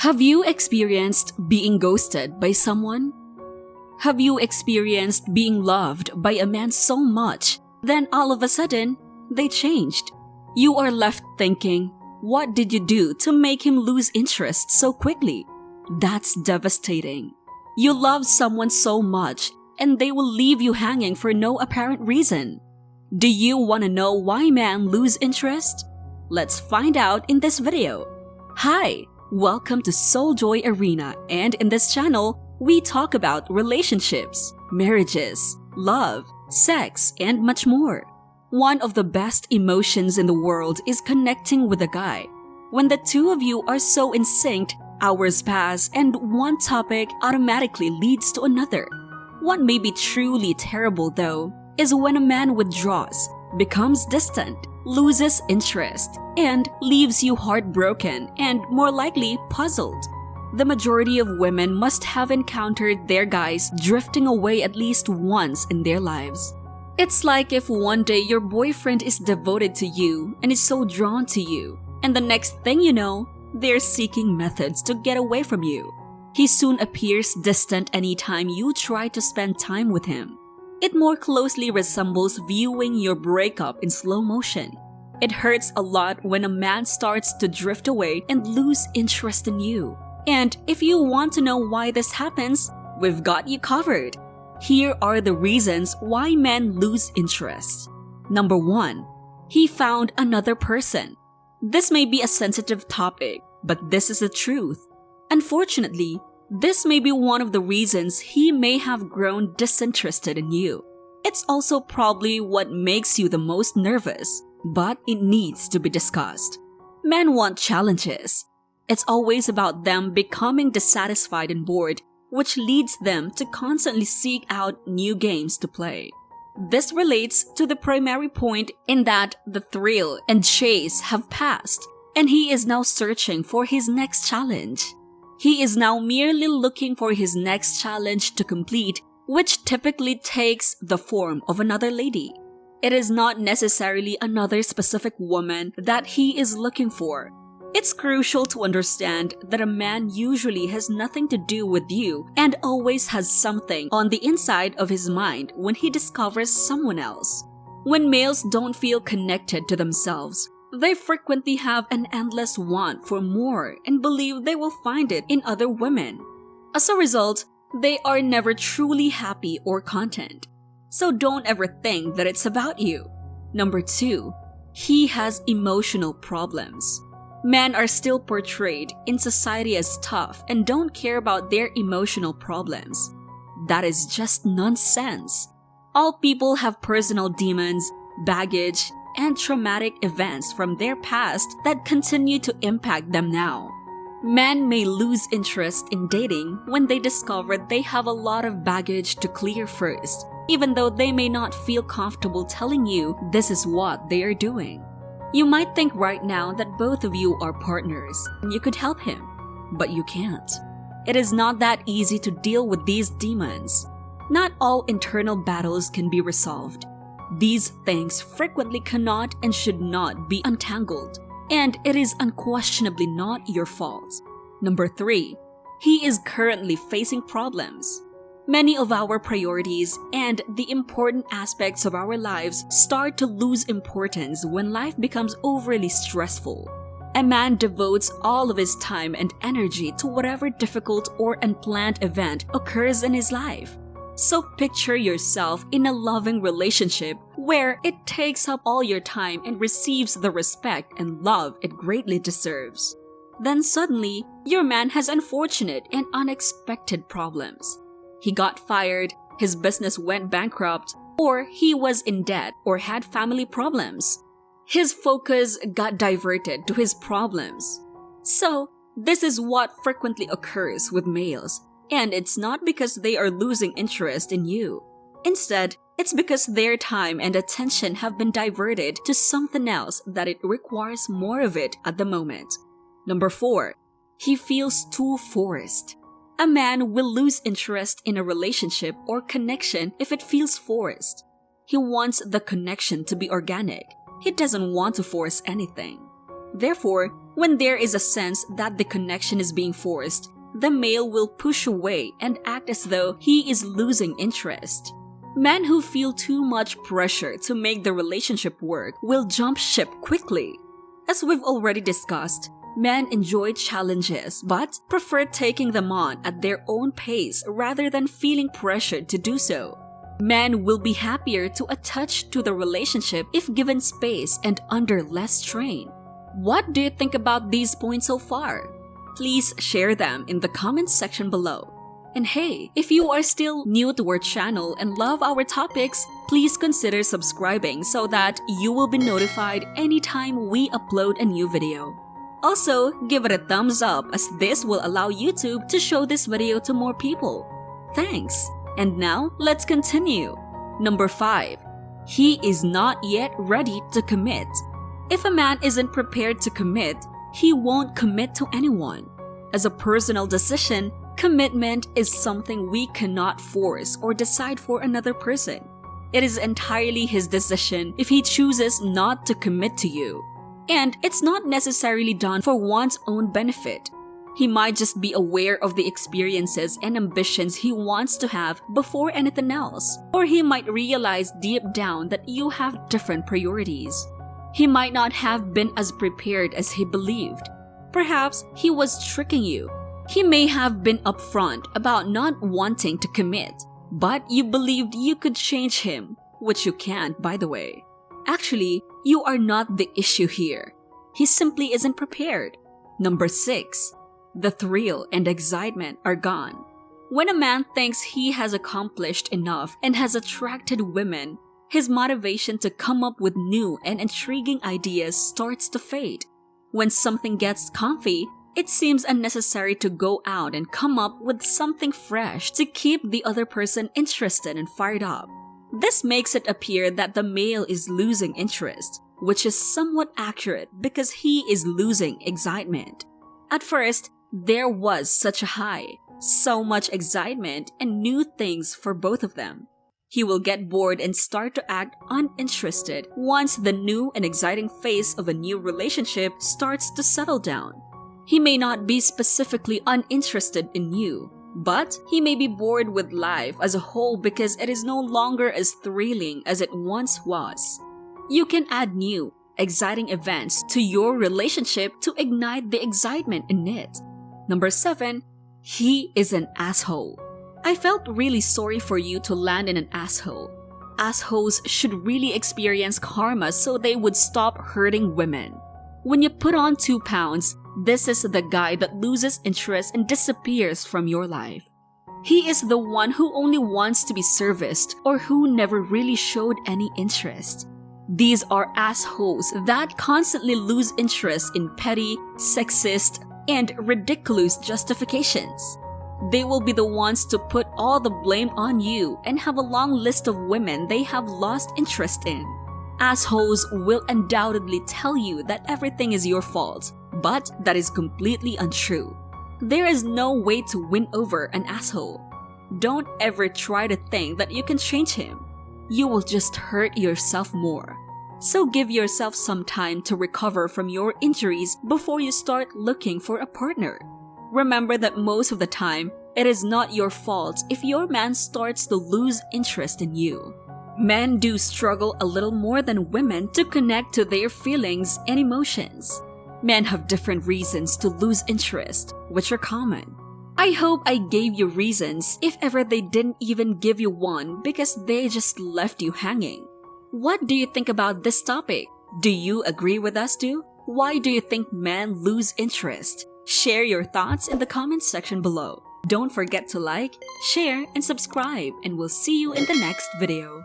Have you experienced being ghosted by someone? Have you experienced being loved by a man so much, then all of a sudden, they changed? You are left thinking, what did you do to make him lose interest so quickly? That's devastating. You love someone so much, and they will leave you hanging for no apparent reason. Do you want to know why men lose interest? Let's find out in this video. Hi! Welcome to Souljoy Arena, and in this channel, we talk about relationships, marriages, love, sex, and much more. One of the best emotions in the world is connecting with a guy. When the two of you are so in sync, hours pass and one topic automatically leads to another. What may be truly terrible though is when a man withdraws, becomes distant, loses interest, and leaves you heartbroken and more likely puzzled. The majority of women must have encountered their guys drifting away at least once in their lives. It's like if one day your boyfriend is devoted to you and is so drawn to you, and the next thing you know, they're seeking methods to get away from you. He soon appears distant anytime you try to spend time with him. It more closely resembles viewing your breakup in slow motion. It hurts a lot when a man starts to drift away and lose interest in you. And if you want to know why this happens, we've got you covered. Here are the reasons why men lose interest. Number 1. He found another person. This may be a sensitive topic, but this is the truth. Unfortunately, this may be one of the reasons he may have grown disinterested in you. It's also probably what makes you the most nervous, but it needs to be discussed. Men want challenges. It's always about them becoming dissatisfied and bored, which leads them to constantly seek out new games to play. This relates to the primary point in that the thrill and chase have passed, and he is now searching for his next challenge. He is now merely looking for his next challenge to complete, which typically takes the form of another lady. It is not necessarily another specific woman that he is looking for. It's crucial to understand that a man usually has nothing to do with you and always has something on the inside of his mind when he discovers someone else. When males don't feel connected to themselves, they frequently have an endless want for more and believe they will find it in other women. As a result, they are never truly happy or content. So don't ever think that it's about you. Number 2, he has emotional problems. Men are still portrayed in society as tough and don't care about their emotional problems. That is just nonsense. All people have personal demons, baggage, and traumatic events from their past that continue to impact them now. Men may lose interest in dating when they discover they have a lot of baggage to clear first, even though they may not feel comfortable telling you this is what they are doing. You might think right now that both of you are partners and you could help him, but you can't. It is not that easy to deal with these demons. Not all internal battles can be resolved. These things frequently cannot and should not be untangled, and it is unquestionably not your fault. Number 3, he is currently facing problems. Many of our priorities and the important aspects of our lives start to lose importance when life becomes overly stressful. A man devotes all of his time and energy to whatever difficult or unplanned event occurs in his life. So picture yourself in a loving relationship where it takes up all your time and receives the respect and love it greatly deserves. Then suddenly, your man has unfortunate and unexpected problems. He got fired, his business went bankrupt, or he was in debt or had family problems. His focus got diverted to his problems. So, this is what frequently occurs with males. And it's not because they are losing interest in you. Instead, it's because their time and attention have been diverted to something else that it requires more of it at the moment. Number 4, he feels too forced. A man will lose interest in a relationship or connection if it feels forced. He wants the connection to be organic. He doesn't want to force anything. Therefore, When there is a sense that the connection is being forced, the male will push away and act as though he is losing interest. Men who feel too much pressure to make the relationship work will jump ship quickly. As we've already discussed, men enjoy challenges but prefer taking them on at their own pace rather than feeling pressured to do so. Men will be happier to attach to the relationship if given space and under less strain. What do you think about these points so far? Please share them in the comments section below. And hey, if you are still new to our channel and love our topics, please consider subscribing so that you will be notified anytime we upload a new video. Also, give it a thumbs up as this will allow YouTube to show this video to more people. Thanks! And now, let's continue. Number 5. He is not yet ready to commit. If a man isn't prepared to commit, he won't commit to anyone. As a personal decision, commitment is something we cannot force or decide for another person. It is entirely his decision if he chooses not to commit to you. And it's not necessarily done for one's own benefit. He might just be aware of the experiences and ambitions he wants to have before anything else. Or he might realize deep down that you have different priorities. He might not have been as prepared as he believed. Perhaps he was tricking you. He may have been upfront about not wanting to commit, but you believed you could change him, which you can't, by the way. Actually, you are not the issue here. He simply isn't prepared. Number 6. The thrill and excitement are gone. When a man thinks he has accomplished enough and has attracted women, his motivation to come up with new and intriguing ideas starts to fade. When something gets comfy, it seems unnecessary to go out and come up with something fresh to keep the other person interested and fired up. This makes it appear that the male is losing interest, which is somewhat accurate because he is losing excitement. At first, there was such a high, so much excitement and new things for both of them. He will get bored and start to act uninterested once the new and exciting phase of a new relationship starts to settle down. He may not be specifically uninterested in you, but he may be bored with life as a whole because it is no longer as thrilling as it once was. You can add new, exciting events to your relationship to ignite the excitement in it. Number 7. He is an asshole. I felt really sorry for you to land in an asshole. Assholes should really experience karma so they would stop hurting women. When you put on 2 pounds, this is the guy that loses interest and disappears from your life. He is the one who only wants to be serviced or who never really showed any interest. These are assholes that constantly lose interest in petty, sexist, and ridiculous justifications. They will be the ones to put all the blame on you and have a long list of women they have lost interest in. Assholes will undoubtedly tell you that everything is your fault, but that is completely untrue. There is no way to win over an asshole. Don't ever try to think that you can change him. You will just hurt yourself more. So give yourself some time to recover from your injuries before you start looking for a partner. Remember that most of the time, it is not your fault if your man starts to lose interest in you. Men do struggle a little more than women to connect to their feelings and emotions. Men have different reasons to lose interest, which are common. I hope I gave you reasons if ever they didn't even give you one because they just left you hanging. What do you think about this topic? Do you agree with us too? Why do you think men lose interest? Share your thoughts in the comments section below. Don't forget to like, share, and subscribe, and we'll see you in the next video.